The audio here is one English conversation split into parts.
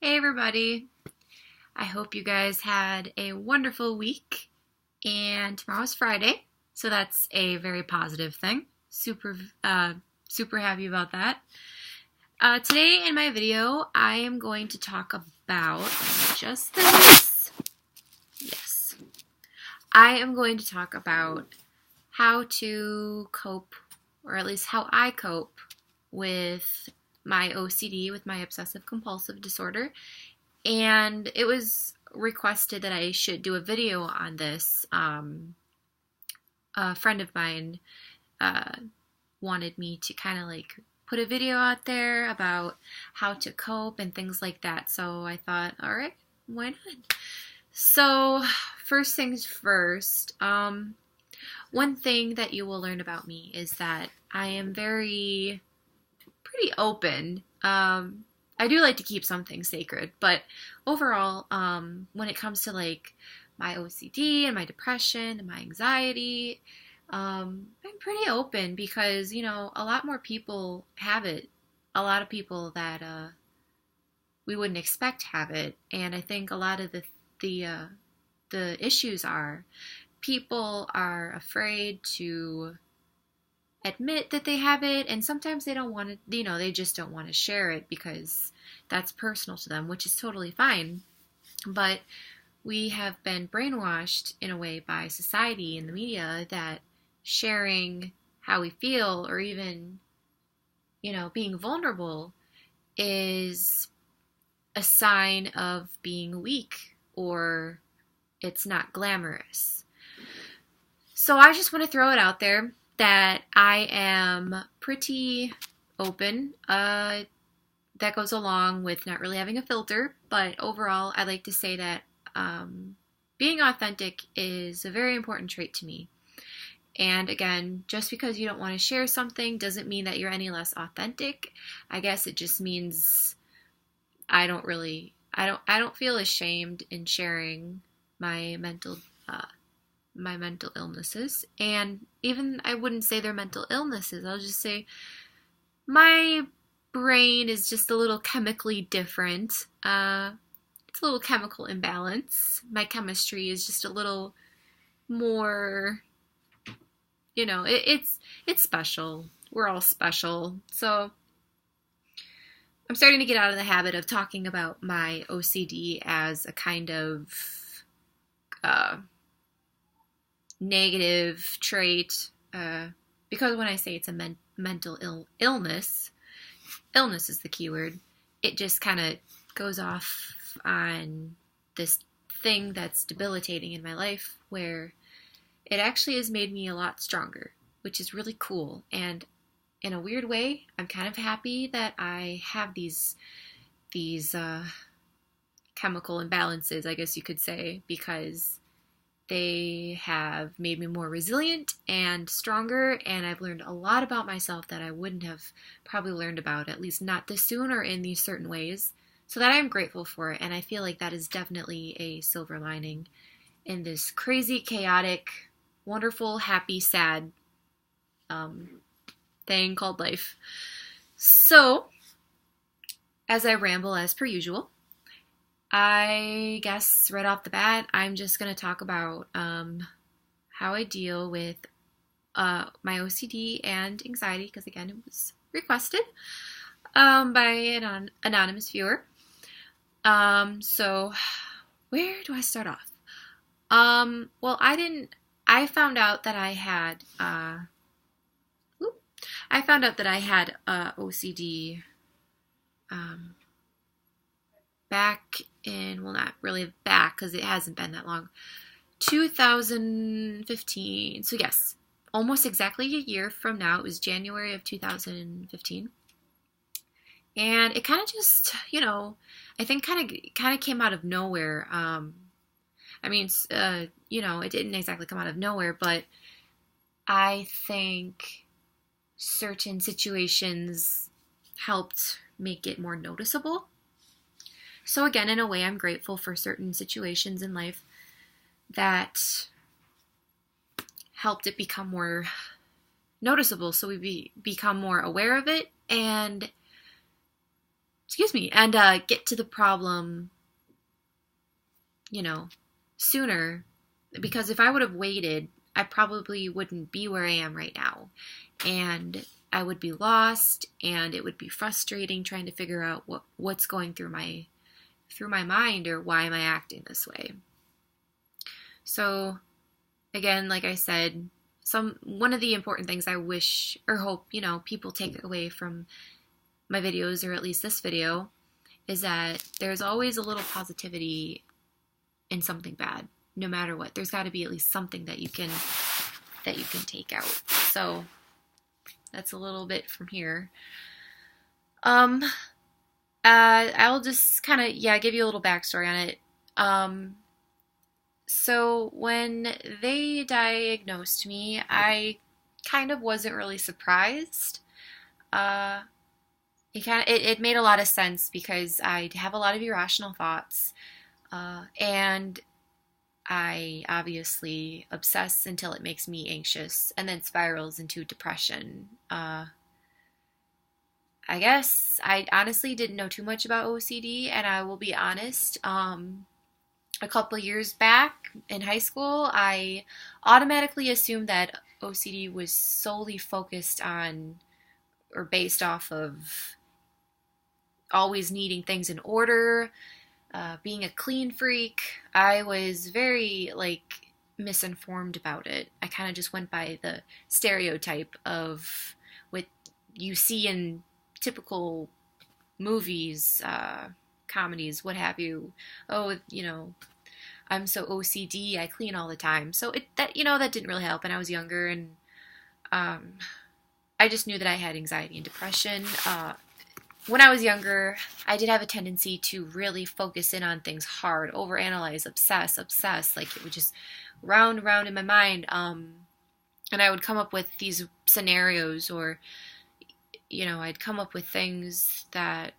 Hey everybody. I hope you guys had a wonderful week. And tomorrow's Friday, so that's a very positive thing. Super happy about that. Today in my video, I am going to talk about just this. Yes. I am going to talk about how to cope, or at least how I cope with my OCD, with my obsessive compulsive disorder. And it was requested that I should do a video on this. A friend of mine wanted me to kind of like put a video out there about how to cope and things like that. So I thought, all right, why not? So first things first, one thing that you will learn about me is that I am pretty open. I do like to keep something sacred, but overall, when it comes to like my OCD and my depression and my anxiety, I'm pretty open because, a lot more people have it. A lot of people that we wouldn't expect have it, and I think a lot of the issues are people are afraid to admit that they have it, and sometimes they don't want to, they just don't want to share it because that's personal to them, which is totally fine. But we have been brainwashed in a way by society and the media that sharing how we feel, or even, being vulnerable, is a sign of being weak, or it's not glamorous. So I just want to throw it out there that I am pretty open. That goes along with not really having a filter, but overall, I like to say that being authentic is a very important trait to me. And again, just because you don't want to share something doesn't mean that you're any less authentic. I guess it just means I don't feel ashamed in sharing my mental illnesses. And even I wouldn't say they're mental illnesses. I'll just say my brain is just a little chemically different. It's a little chemical imbalance. My chemistry is just a little more, it's special. We're all special. So I'm starting to get out of the habit of talking about my OCD as a kind of negative trait, because when I say it's a mental illness is the key word, it just kind of goes off on this thing that's debilitating in my life, where it actually has made me a lot stronger, which is really cool. And in a weird way, I'm kind of happy that I have these chemical imbalances, I guess you could say, because they have made me more resilient and stronger, and I've learned a lot about myself that I wouldn't have probably learned about, at least not this soon or in these certain ways, so that I'm grateful for it. And I feel like that is definitely a silver lining in this crazy, chaotic, wonderful, happy, sad thing called life. So, as I ramble as per usual, I guess right off the bat, I'm just going to talk about how I deal with my OCD and anxiety, because again, it was requested by an anonymous viewer. So where do I start off? Well, I found out that I had OCD back in, well, not really back because it hasn't been that long, 2015. So yes, almost exactly a year from now. It was January of 2015. And it kind of just, I think kind of came out of nowhere. It didn't exactly come out of nowhere, but I think certain situations helped make it more noticeable. So again, in a way, I'm grateful for certain situations in life that helped it become more noticeable, so we become more aware of it, and excuse me, and get to the problem, you know, sooner. Because if I would have waited, I probably wouldn't be where I am right now. And I would be lost, and it would be frustrating trying to figure out what's going through my mind, or why am I acting this way. So again, like I said, one of the important things I wish or hope, people take away from my videos, or at least this video, is that there's always a little positivity in something bad. No matter what, there's got to be at least something that you can take out. So that's a little bit from here. I'll just kind of give you a little backstory on it. So when they diagnosed me, I kind of wasn't really surprised. It made a lot of sense, because I have a lot of irrational thoughts, and I obviously obsess until it makes me anxious, and then spirals into depression. I guess I honestly didn't know too much about OCD, and I will be honest, a couple years back in high school, I automatically assumed that OCD was solely focused on, or based off of, always needing things in order, being a clean freak. I was very, misinformed about it. I kind of just went by the stereotype of what you see in typical movies, comedies, what have you. Oh, I'm so OCD, I clean all the time. So that didn't really help, and I was younger, and I just knew that I had anxiety and depression. When I was younger, I did have a tendency to really focus in on things hard, overanalyze, obsess. Like, it would just round and round in my mind. And I would come up with these scenarios, or, I'd come up with things that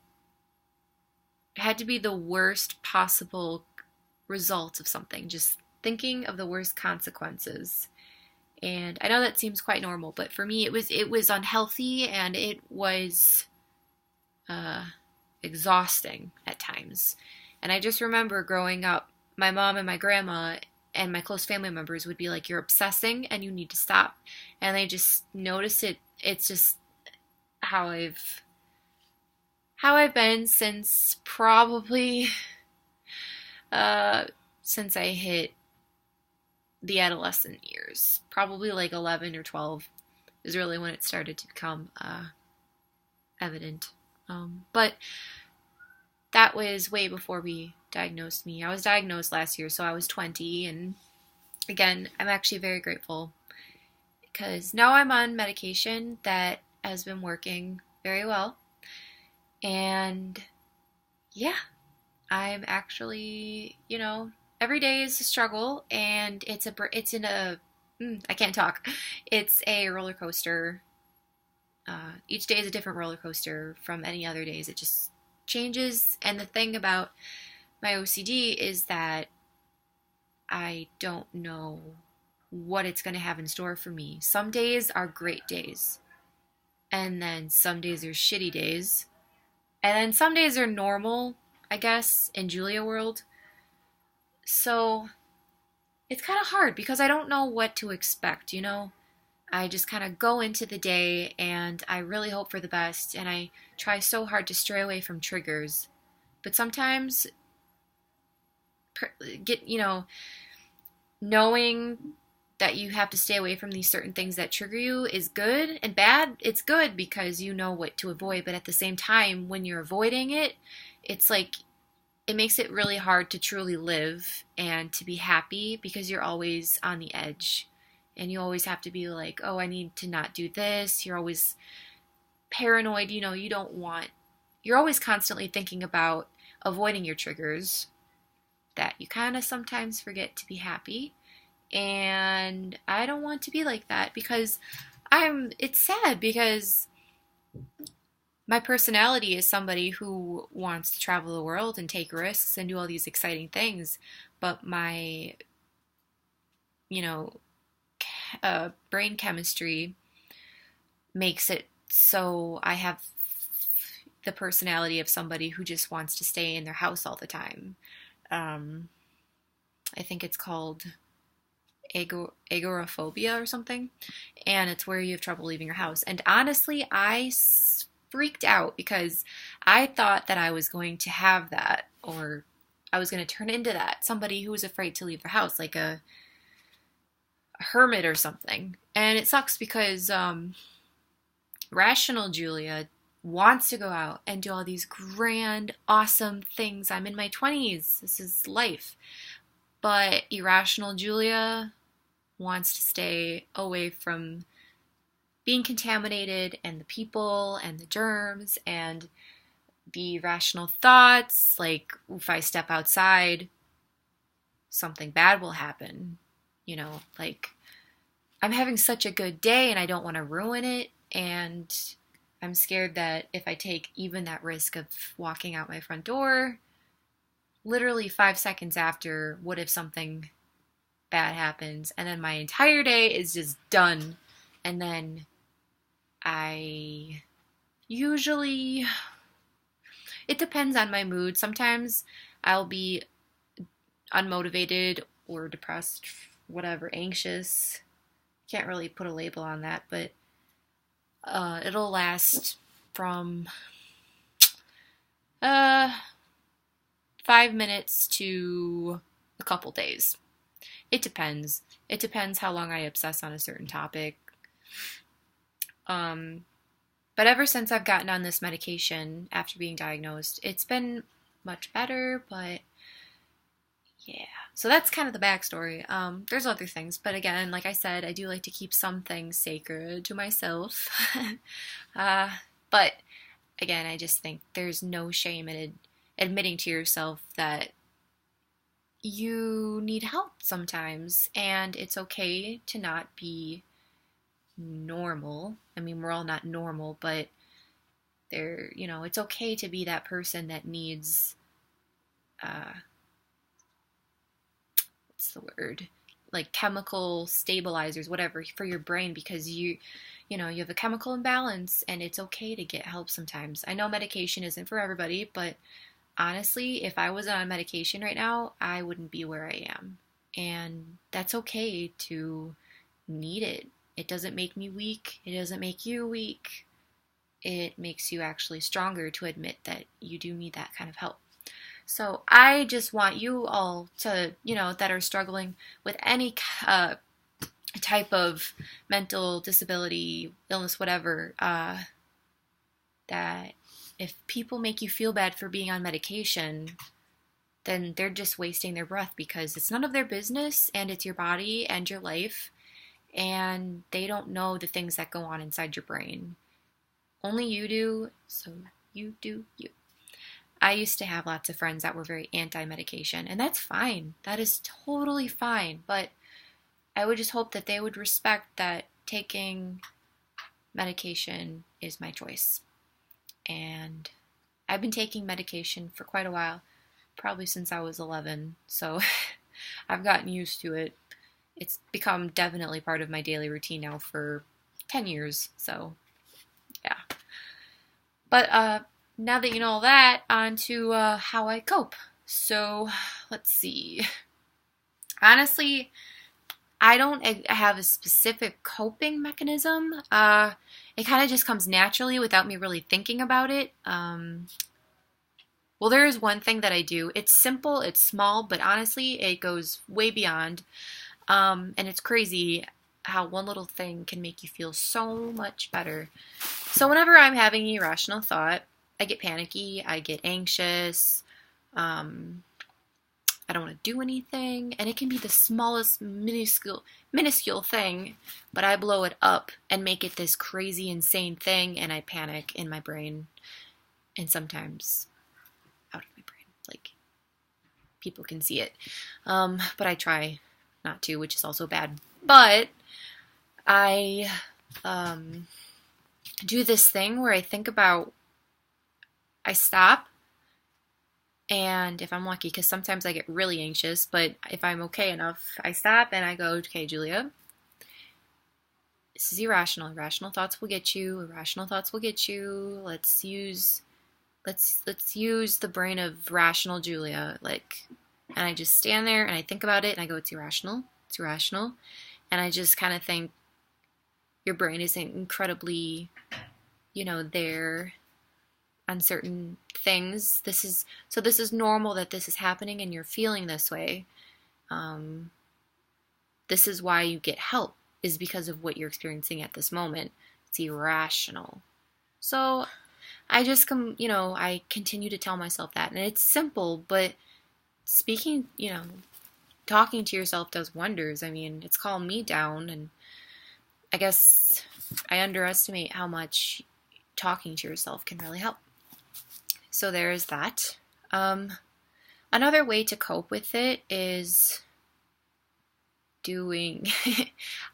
had to be the worst possible result of something. Just thinking of the worst consequences. And I know that seems quite normal, but for me, it was unhealthy, and it was exhausting at times. And I just remember growing up, my mom and my grandma and my close family members would be like, "You're obsessing and you need to stop." And they just notice it. It's just how I've been since probably since I hit the adolescent years. Probably 11 or 12 is really when it started to become evident. But that was way before we diagnosed me. I was diagnosed last year, so I was 20, and again, I'm actually very grateful, because now I'm on medication that has been working very well, and yeah, I'm actually, every day is a struggle, and it's I can't talk. It's a roller coaster. Each day is a different roller coaster from any other days. It just changes. And the thing about my OCD is that I don't know what it's going to have in store for me. Some days are great days, and then some days are shitty days, and then some days are normal, I guess, in Julia world. So it's kind of hard, because I don't know what to expect, I just kind of go into the day, and I really hope for the best, and I try so hard to stray away from triggers. But sometimes, knowing that you have to stay away from these certain things that trigger you is good and bad. It's good because you know what to avoid, but at the same time, when you're avoiding it, it's like, it makes it really hard to truly live and to be happy, because you're always on the edge. And you always have to be like, oh, I need to not do this. You're always paranoid. You're always constantly thinking about avoiding your triggers, that you kind of sometimes forget to be happy. And I don't want to be like that, because it's sad, because my personality is somebody who wants to travel the world and take risks and do all these exciting things. But my, brain chemistry makes it so I have the personality of somebody who just wants to stay in their house all the time. I think it's called agoraphobia or something, and it's where you have trouble leaving your house. And honestly, I freaked out because I thought that I was going to have that, or I was going to turn into that, somebody who was afraid to leave their house, like a hermit or something. And it sucks because rational Julia wants to go out and do all these grand, awesome things. I'm in my 20s. This is life. But irrational Julia wants to stay away from being contaminated and the people and the germs and the irrational thoughts. Like, if I step outside, something bad will happen. You know, like, I'm having such a good day and I don't want to ruin it. And I'm scared that if I take even that risk of walking out my front door, literally 5 seconds after, what if something bad happens? And then my entire day is just done. And then I usually, it depends on my mood. Sometimes I'll be unmotivated or depressed, whatever, anxious. Can't really put a label on that, but it'll last from 5 minutes to a couple days. It depends. It depends how long I obsess on a certain topic. But ever since I've gotten on this medication after being diagnosed, it's been much better, but yeah. So that's kind of the backstory. There's other things, but again, like I said, I do like to keep some things sacred to myself. But again, I just think there's no shame in admitting to yourself that you need help sometimes, and it's okay to not be normal. I mean, we're all not normal, but it's okay to be that person that needs, what's the word? Like chemical stabilizers, whatever, for your brain, because you have a chemical imbalance, and it's okay to get help sometimes. I know medication isn't for everybody, but honestly, if I wasn't on medication right now, I wouldn't be where I am. And that's okay to need it. It doesn't make me weak. It doesn't make you weak. It makes you actually stronger to admit that you do need that kind of help. So I just want you all to, that are struggling with any type of mental disability, illness, whatever, that if people make you feel bad for being on medication, then they're just wasting their breath, because it's none of their business, and it's your body and your life, and they don't know the things that go on inside your brain. Only you do, so you do you. I used to have lots of friends that were very anti-medication, and that's fine. That is totally fine, but I would just hope that they would respect that taking medication is my choice. And I've been taking medication for quite a while, probably since I was 11, so I've gotten used to it. It's become definitely part of my daily routine now for 10 years, so yeah. But now that you know all that, on to how I cope. So let's see. Honestly, I don't have a specific coping mechanism. It kind of just comes naturally without me really thinking about it. Well, there is one thing that I do. It's simple, it's small, but honestly, it goes way beyond. And it's crazy how one little thing can make you feel so much better. So whenever I'm having an irrational thought, I get panicky, I get anxious, I don't want to do anything, and it can be the smallest, minuscule thing, but I blow it up and make it this crazy, insane thing, and I panic in my brain, and sometimes out of my brain. Like, people can see it, but I try not to, which is also bad. But I do this thing where I stop. And if I'm lucky, because sometimes I get really anxious, but if I'm okay enough, I stop and I go, okay, Julia, this is irrational. Irrational thoughts will get you. Irrational thoughts will get you. Let's use let's use the brain of rational Julia, like, and I just stand there and I think about it and I go, it's irrational, it's irrational, and I just kind of think your brain isn't incredibly, there on certain things. This is normal that this is happening and you're feeling this way. This is why you get help, is because of what you're experiencing at this moment. It's irrational. So I just I continue to tell myself that, and it's simple, but speaking, talking to yourself does wonders. I mean, it's calmed me down, and I guess I underestimate how much talking to yourself can really help. So there is that. Another way to cope with it is doing,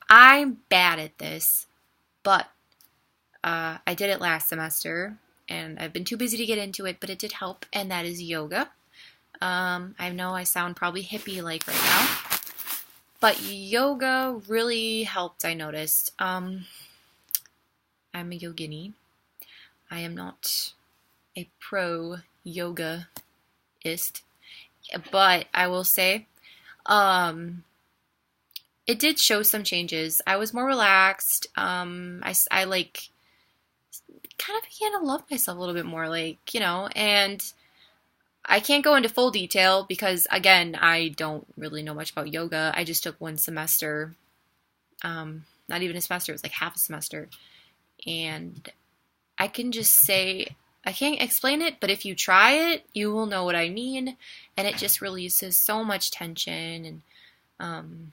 I'm bad at this, but I did it last semester, and I've been too busy to get into it, but it did help, and that is yoga. I know I sound probably hippie-like right now, but yoga really helped, I noticed. I'm a yogini. I am not a pro yogaist, but I will say, it did show some changes. I was more relaxed. I like kind of began to love myself a little bit more, and I can't go into full detail because, again, I don't really know much about yoga. I just took one semester, not even a semester, it was like half a semester, and I can just say, I can't explain it, but if you try it, you will know what I mean, and it just releases so much tension. And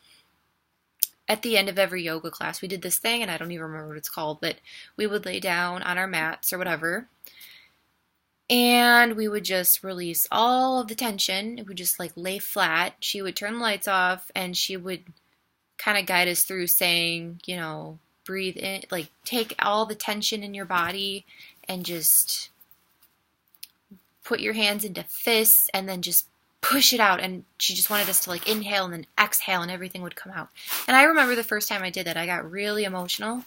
at the end of every yoga class, we did this thing, and I don't even remember what it's called, but we would lay down on our mats or whatever, and we would just release all of the tension. We would just lay flat. She would turn the lights off, and she would kind of guide us through saying, breathe in, take all the tension in your body and just put your hands into fists and then just push it out. And she just wanted us to inhale and then exhale, and everything would come out. And I remember the first time I did that, I got really emotional.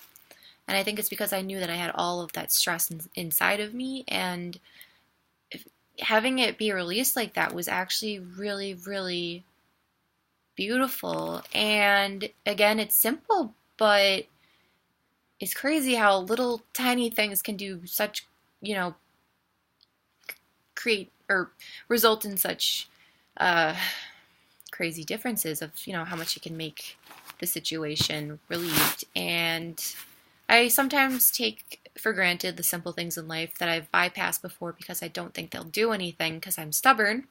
And I think it's because I knew that I had all of that stress inside of me, and having it be released like that was actually really, really beautiful. And again, it's simple, but it's crazy how little tiny things can do such, create or result in such crazy differences of, how much it can make the situation relieved. And I sometimes take for granted the simple things in life that I've bypassed before because I don't think they'll do anything because I'm stubborn.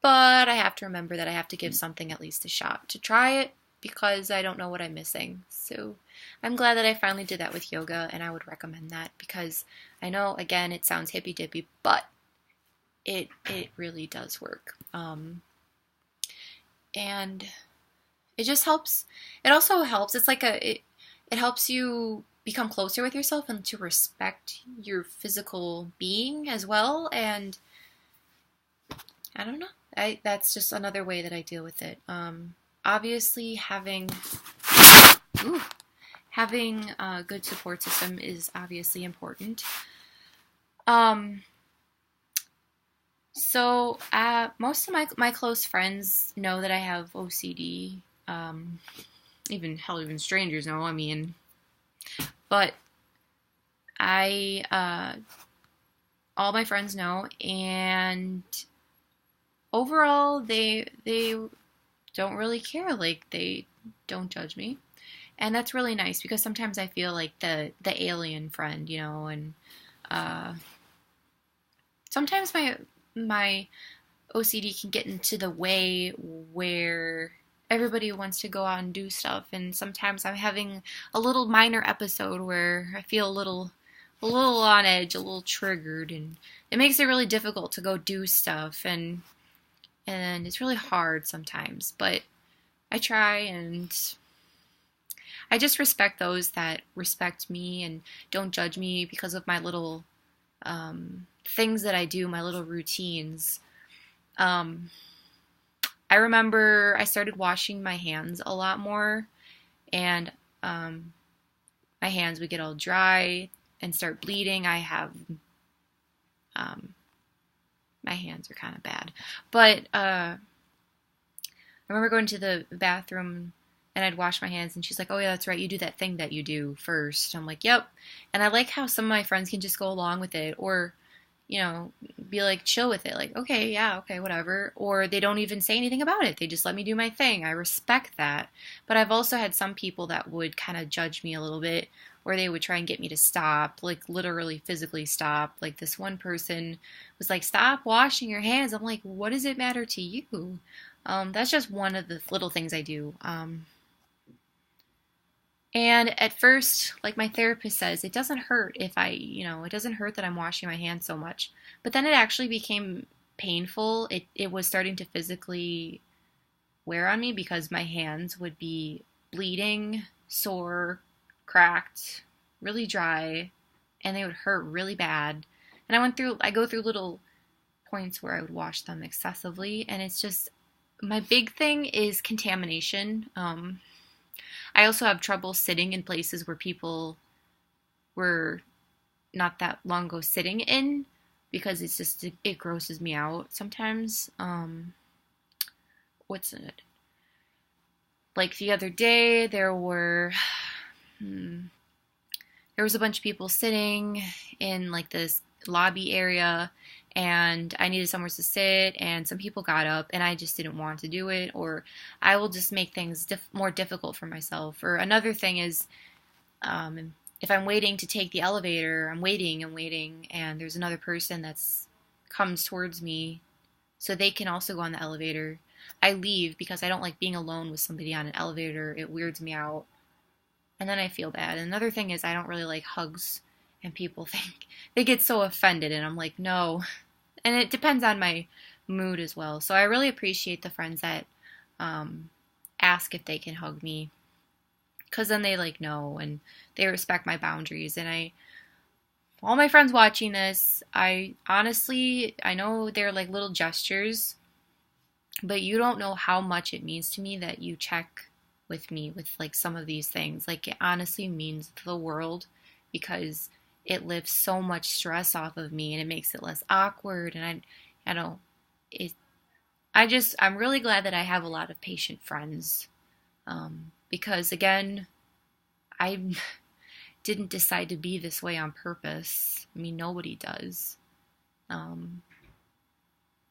But I have to remember that I have to give something at least a shot to try it because I don't know what I'm missing. So I'm glad that I finally did that with yoga, and I would recommend that because I know, again, it sounds hippy-dippy, but it really does work. And it just helps. It also helps. It's it helps you become closer with yourself and to respect your physical being as well. And I don't know. That's just another way that I deal with it. Obviously, having a good support system is obviously important. So most of my close friends know that I have OCD. Even strangers know. I mean, but all my friends know, and overall they don't really care. They don't judge me, and that's really nice because sometimes I feel like the alien friend, and sometimes my OCD can get into the way where everybody wants to go out and do stuff, and sometimes I'm having a little minor episode where I feel a little on edge, a little triggered, and it makes it really difficult to go do stuff, and it's really hard sometimes, but I try, and I just respect those that respect me and don't judge me because of my little things that I do, my little routines. I remember I started washing my hands a lot more, and my hands would get all dry and start bleeding. I have My hands are kind of bad. But I remember going to the bathroom and I'd wash my hands, and she's like, oh yeah, that's right, you do that thing that you do first. I'm like, yep. And I like how some of my friends can just go along with it, or, be like chill with it. Like, okay, yeah, okay, whatever. Or they don't even say anything about it. They just let me do my thing. I respect that. But I've also had some people that would kind of judge me a little bit, or they would try and get me to stop, like literally physically stop. Like this one person was like, stop washing your hands. I'm like, what does it matter to you? That's just one of the little things I do. And at first, like my therapist says, it doesn't hurt if it doesn't hurt that I'm washing my hands so much. But then it actually became painful. It was starting to physically wear on me because my hands would be bleeding, sore, cracked, really dry, and they would hurt really bad. And I go through little points where I would wash them excessively, and it's just, my big thing is contamination. I also have trouble sitting in places where people were not that long ago sitting in, because it grosses me out sometimes. What's it? Like the other day, there was a bunch of people sitting in like this lobby area, and I needed somewhere to sit, and some people got up, and I just didn't want to do it, or I will just make things more difficult for myself. Or another thing is, if I'm waiting to take the elevator, I'm waiting, and there's another person that's comes towards me, so they can also go on the elevator. I leave because I don't like being alone with somebody on an elevator. It weirds me out, and then I feel bad. And another thing is, I don't really like hugs. And people they get so offended, and I'm like, no. And it depends on my mood as well. So I really appreciate the friends that ask if they can hug me, because then they know, and they respect my boundaries. And all my friends watching this, I know they're like little gestures, but you don't know how much it means to me that you check with me with like some of these things. Like, it honestly means the world, because it lifts so much stress off of me, and it makes it less awkward. And I'm really glad that I have a lot of patient friends, because again, I didn't decide to be this way on purpose. I mean, nobody does.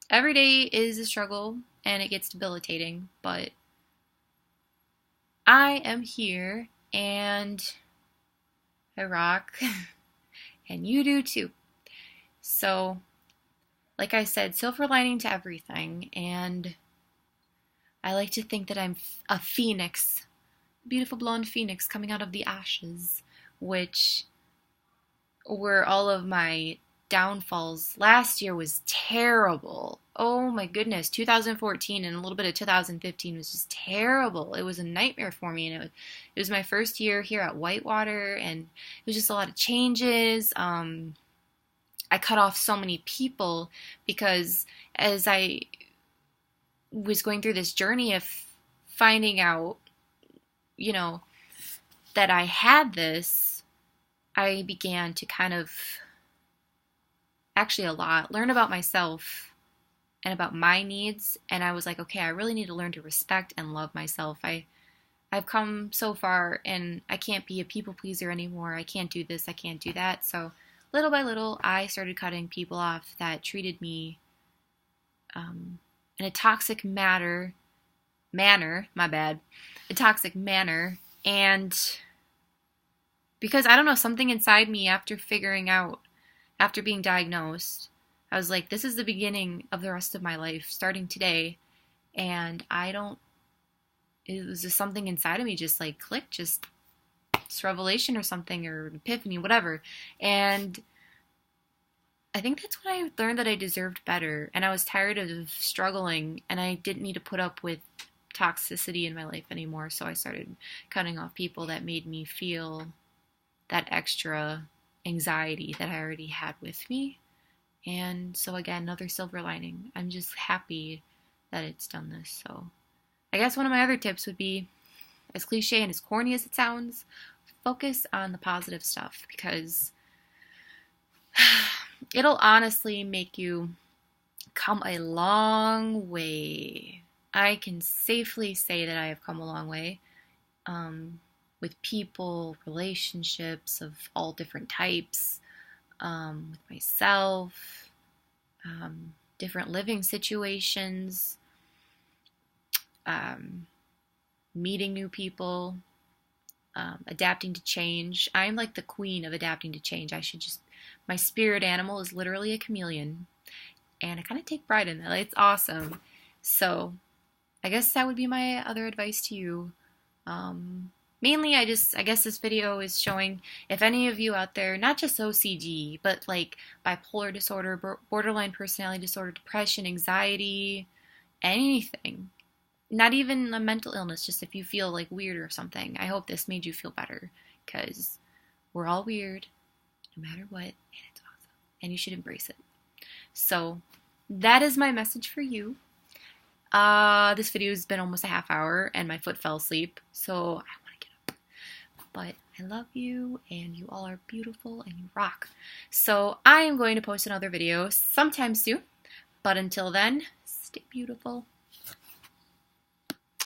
Every day is a struggle, and it gets debilitating, but I am here, and I rock. And you do too. So, like I said, silver lining to everything. And I like to think that I'm a phoenix, a beautiful blonde phoenix coming out of the ashes, which were all of my downfalls. Last year was terrible. Oh my goodness. 2014 and a little bit of 2015 was just terrible. It was a nightmare for me, and it was my first year here at Whitewater, and it was just a lot of changes. I cut off so many people because as I was going through this journey of finding out, that I had this, I began to kind of, actually a lot, learn about myself and about my needs. And I was like, okay, I really need to learn to respect and love myself. I've come so far, and I can't be a people pleaser anymore. I can't do this, I can't do that. So little by little, I started cutting people off that treated me in a toxic manner, a toxic manner. And because I don't know, something inside me, after being diagnosed, I was like, this is the beginning of the rest of my life, starting today. And it was just something inside of me just like clicked, just revelation or something, or epiphany, whatever. And I think that's when I learned that I deserved better, and I was tired of struggling, and I didn't need to put up with toxicity in my life anymore. So I started cutting off people that made me feel that extra anxiety that I already had with me. And so again, another silver lining. I'm just happy that it's done this. So I guess one of my other tips would be, as cliche and as corny as it sounds, focus on the positive stuff, because It'll honestly make you come a long way. I can safely say that I have come a long way, with people, relationships of all different types, with myself, different living situations, meeting new people, adapting to change. I'm like the queen of adapting to change. My spirit animal is literally a chameleon, and I kind of take pride in that. Like, it's awesome. So I guess that would be my other advice to you. Mainly, I guess this video is showing if any of you out there, not just OCD, but like bipolar disorder, borderline personality disorder, depression, anxiety, anything, not even a mental illness, just if you feel like weird or something, I hope this made you feel better, because we're all weird, no matter what, and it's awesome, and you should embrace it. So that is my message for you. This video has been almost a half hour, and my foot fell asleep, so I want to get up. But I love you, and you all are beautiful, and you rock. So I am going to post another video sometime soon, but until then, stay beautiful.